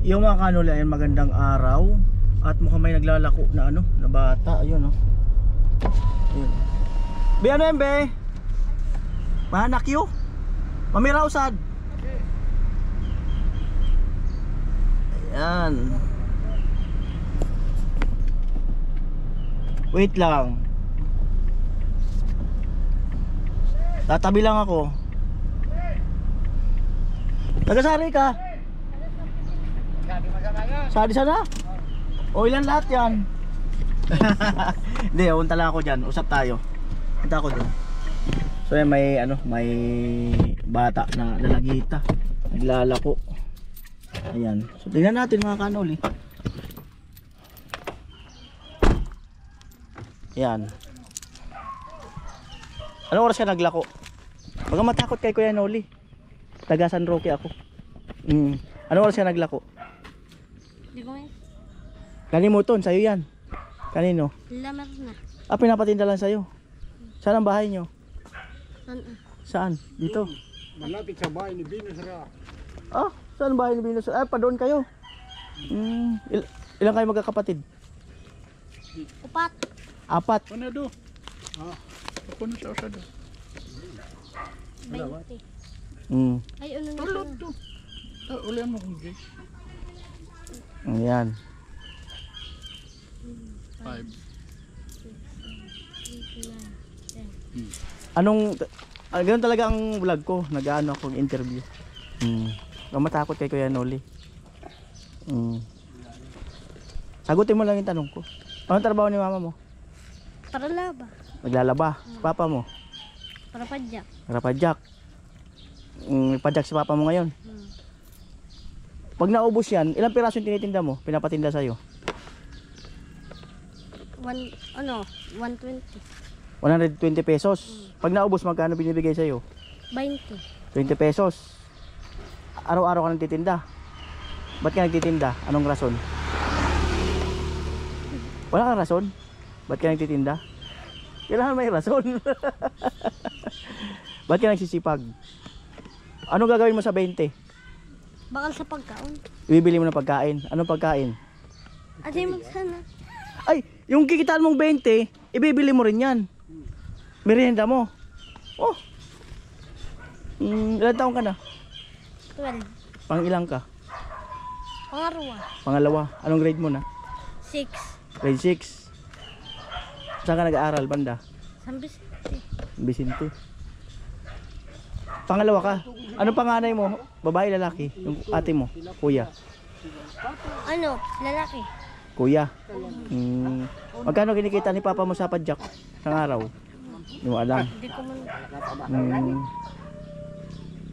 Yung mga kanuli ay magandang araw. At mukhang may naglalako na ano, na bata. Ayun, oh. Ayun. Be, ano yan, be? Mahanak yu? Mamiraw sad. Ayan. Wait lang. Tatabi lang ako. Tagasari ka? Sari sana? O ilan lahat yan? Hindi, unta lang ako dyan. Usap tayo. Punta ako dun. So yan, may ano, may bata na lalagita. Naglalako. Ayan. So tingnan natin mga kanoli. Ayan. Anong oras ka naglako? Baka matakot kay Kuya Noli. Taga San Roque ako. Anong oras ka naglako? Di ko eh. Kanimuton, sa'yo yan. Kanino? Lamar na. Ah, pinapatinda lang sa'yo. Saan ang bahay nyo? Saan? Saan? Dito? Malapit sa bahay ni Binusra. Ah, saan ang bahay ni Venus? Ah, pa doon kayo. Ilan kayo magkakapatid? 4. 4. Ano do? Ako na siya usado. 20. Ay, ano na Tulad to. Ulihan mo kung Jay. Ayan. 5. Ganun talaga ang vlog ko. Nag-ano akong interview. Huwag matakot kay Kuya Noli. Sagutin mo lang yung tanong ko. Anong trabaho ni mama mo? Para laba. Naglalaba. Papa mo? Para padyak. Rapadyak. Padyak si papa mo ngayon. Pag naubos yan, ilang piraso yung tinitinda mo? Pinapatinda sa'yo? 120. 120 pesos. Pag naubos, magkano binibigay sa'yo? 20. 20 pesos. Araw-araw ka nagtitinda. Ba't ka nagtitinda? Anong rason? Wala kang rason? Ba't ka nagtitinda? Kailangan may rason. Ba't ka nagsisipag? Anong gagawin mo sa 20? Bakal sa pagkaon. Ibibili mo ng pagkain. Anong pagkain? Adi mo sana. Ay, yung kikitaan mong 20, ibibili mo rin yan. Merienda mo. Oh. Ilan taong ka na? 12. Pang ilang ka? Pangarwa. Pangalawa. Anong grade mo na? 6. Grade 6. Saan ka nag-aaral, banda? San Vicente. Vicente. Pangalawa ka. Anong panganay mo? Babae, lalaki? Yung ate mo? Kuya? Ano? Lalaki. Kuya? Magkano kinikita ni papa mo sa padyak? Sa araw? Hindi mo alam. Hindi ko man.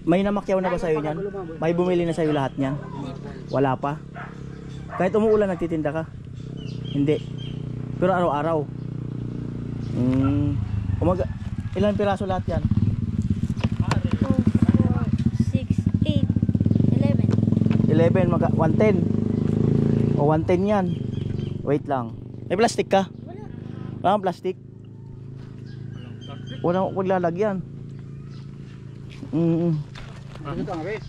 May namakyaw na ba sa'yo niyan? May bumili na sa'yo lahat niyan? Wala pa? Kahit umuulan nagtitinda ka? Hindi. Pero araw-araw? Ilan piraso lahat yan? 2, 4, 6, 8, 11. 11, 110. O 110 yan. Wait lang. May plastic ka? Wala. Wala kang plastic? Huwag lalagyan. Ano ka nga, wait.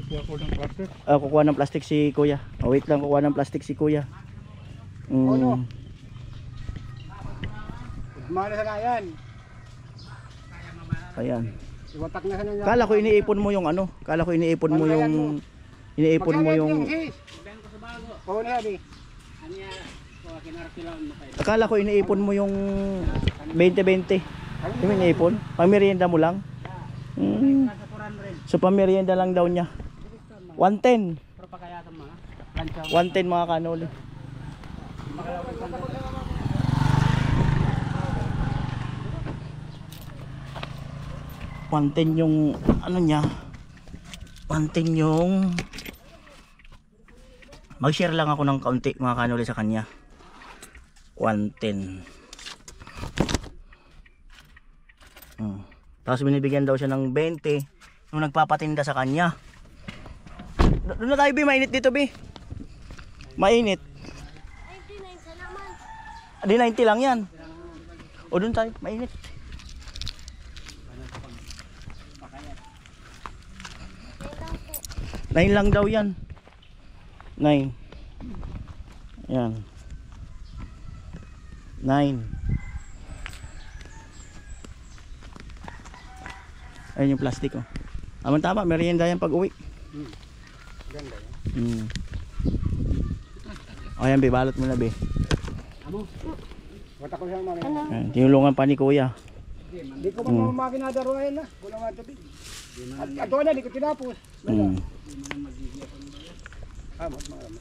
Ikuha ko ng plastic. Kukuha ng plastic si kuya. Wait lang, kukuha ng plastic si kuya. Ano? Mana sa yan. Ayan. Iwatak na sa nangyari. Kala ko iniipon mo yung ano. Kala ko iniipon mo yung... Iniipon mo yung... Oo na yan eh. Akala ko iniipon mo yung 20-20. Yung iniipon? Pamerienda mo lang? So pamerienda lang daw niya. 110. 110 mga kanoli. Pantin yung ano niya. Pantin yung mag-share lang ako ng kaunti mga kanoli sa kanya. 110. Tapos binibigyan daw siya ng 20 nung nagpapatinda sa kanya. Doon na tayo, Bi, mainit dito, Bi. Mainit. 99 sa naman. Di 90 lang yan. O doon tayo, mainit. Nine lang daw yan. 9. Ayan. 9. Ayun yung plastic oh. Tama, merienda yan pag uwi. Ganda yan. Ayan be, balot mo na be. Amo. Watak ko siya mamaya. Ayan, tinulungan pa ni kuya. Hindi ko pa makinadaruhin na. Kulang nga ito. At ito na, hindi ko tinapos. Amot, marami.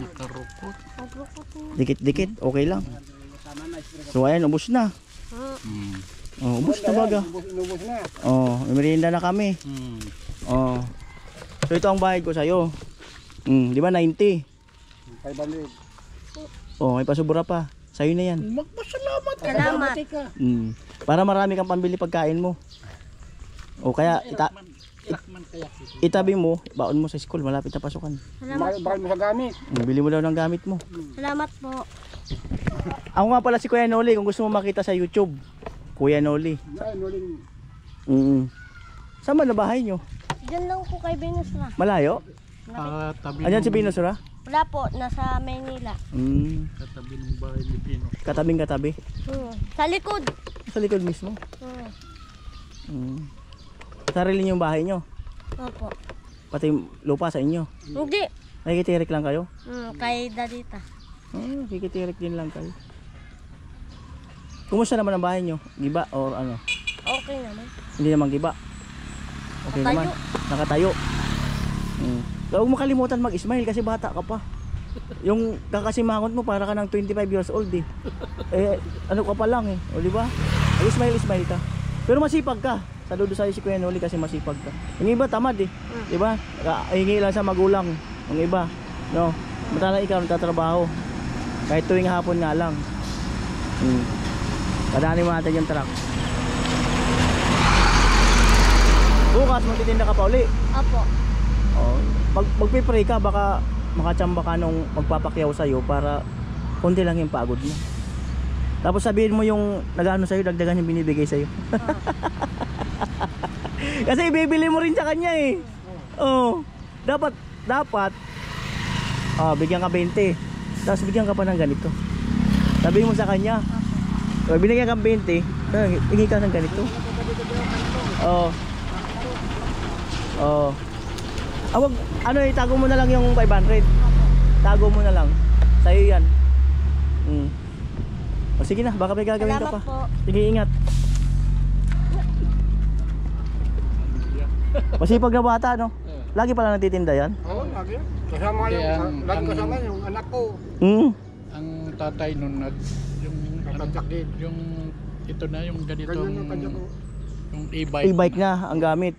Nakarukot. Dikit-dikit, okay lang. So ayan, ubos na. Oh, ubos na baga. Inubos na. Oh, may merienda na kami. Oh. So ito ang bayad ko sa'yo. Di ba 90? 500. Oh, may pasubura pa. Sa'yo na yan. Magpasalamat ka. Salamat. Para marami kang pambili pagkain mo. O kaya Ilakman kaya. itabi mo, baon mo sa school, malapit na pasukan. Salamat. Bakal mo sa gamit. Bili mo daw ng gamit mo. Salamat po. Ako nga pala si Kuya Noli, kung gusto mo makita sa YouTube. Kuya Noli. Ay, nuling. Saan ba na bahay nyo? Diyan lang po kay Venusra. Malayo? Tabi Andyan si Binosura? Wala po, nasa Maynila. Katabi ng bahay ni Pino. Katabing katabi. Sa likod. Sa likod mismo. Sarili nyo yung bahay nyo. Opo. Pati yung lupa sa inyo. Hindi. Nakikitirik lang kayo? Kay Dadita. Nakikitirik din lang kayo. Kumusta naman ang bahay nyo? Giba or ano? Okay naman. Hindi naman giba. Okay Nakatayo. naman. Nakatayo. Huwag mo makalimutan mag-smile kasi bata ka pa. Yung kakasimangot mo para ka ng 25 years old eh. Ano ka pa lang eh. O di ba? Ay, smile ka. Pero masipag ka. Saludo sa'yo si Kuya Noli kasi masipag ka. Yung iba tamad eh. Di ba? Hingi lang sa magulang. Yung iba. No. Matala ikaw nagtatrabaho. Kahit tuwing hapon nga lang. Padaanin mo natin yung truck. Bukas magtitinda ka pa uli. Opo. Oh, magpipray ka baka makachamba ka nung magpapakyaw sa'yo para konti lang yung pagod mo. Tapos sabihin mo yung nag-ano sa'yo, dagdagan yung binibigay sa'yo. Kasi ibibili mo rin sa kanya eh. Oh, dapat bigyan ka 20. Tapos bigyan ka pa ng ganito. Sabihin mo sa kanya, binigyan ka 20, hingi ka ng ganito. Wag, itago mo na lang yung 500. Tago mo na lang. Sa'yo yan. O sige na, baka may gagawin ka pa. Salamat po. Sige, ingat. Masipag na bata, no? Lagi pala nagtitinda yan. Oo, lagi. Kasama lagi kasama yung anak ko. Ang tatay nun yung Nakasakit. yung ito na yung ganitong Ganyan ang kanya ko. yung e-bike. E-bike na ang gamit.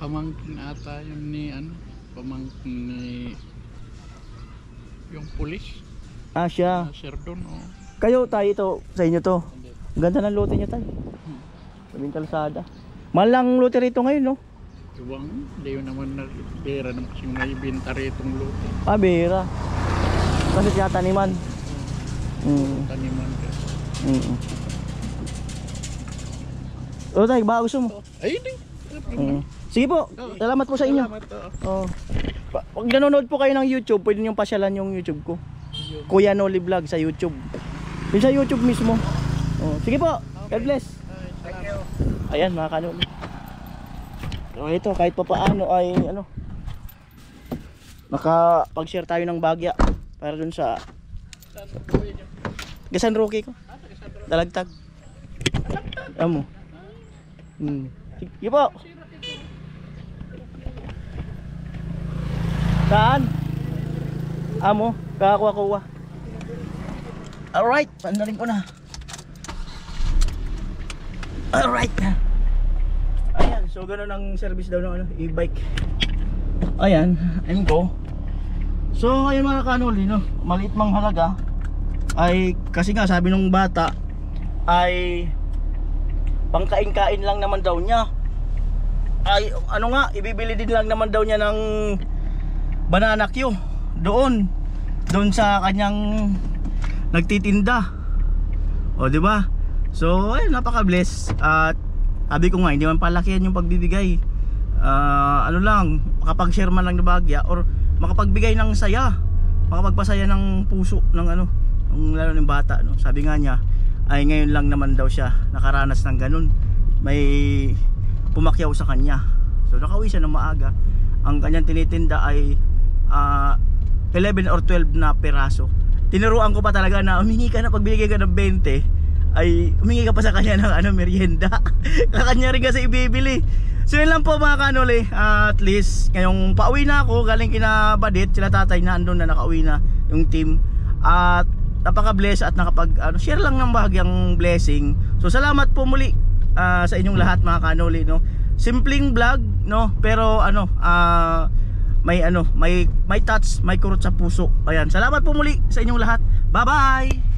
Pamangkin ata yun ni pamangkin ni yung pulis. Siya. Sir doon Kayo tayo ito, sa inyo to. Ang ganda ng lote niya tayo. Sabing kalsada. Mahal lang lote rito ngayon, no? Iwang, hindi yun naman pera naman kasi may ibenta rito itong luto. Bira. Kasi siya taniman. Taniman ka. O tayo, baka gusto mo? Ay, hindi. Sige po, salamat po sa inyo. Salamat. Pag nanonood po kayo ng YouTube, pwede nyo pasyalan yung YouTube ko. Kuya Noli Vlog sa YouTube. Yung sa YouTube mismo. Sige po, God bless. Thank you. Ayan mga kanoli. So ito, kahit pa paano ay nakapag-share tayo ng bagya para dun sa Gasan Rocky ko. Dalagtag. Amo. Sige po. Saan? Amo, kakakuha-kuha. Alright, pandaling ko na. Alright. Ayan, so gano'n ang service daw ng e-bike. Ayan, ayun ko. So ngayon mga kanoli, no, maliit mang halaga. Ay kasi nga sabi nung bata ay pangkain-kain lang naman daw niya. Ay ibibili din lang naman daw niya ng banana Q doon sa kanyang nagtitinda. O di ba? So ay napaka-bless at sabi ko nga hindi man palakihan yung pagbibigay. ano lang, makapag-share man lang na bagya or makapagbigay ng saya, makapagpasaya ng puso ng ano, ng lalo ng bata, no. Sabi nga niya ay ngayon lang naman daw siya nakaranas ng ganun, may pumakyaw sa kanya. So nakauwi siya ng maaga. Ang kanyang tinitinda ay 11 or 12 na peraso. Tinuruan ko pa talaga na humingi ka na, pag binigay ka ng 20 ay humingi ka pa sa kanya ng ano, merienda. Kanya rin kasi ibibili. So yun lang po mga kanoli, at least ngayong pauwi na ako galing kina Badit, sila tatay na andun na, nakauwi na yung team. At napaka-bless at nakapag share lang ng bahagyang blessing. So salamat po muli sa inyong lahat mga kanoli, no. Simpleng vlog, no, pero may touch, may kurot sa puso. Ayan, salamat po muli sa inyong lahat. Bye bye.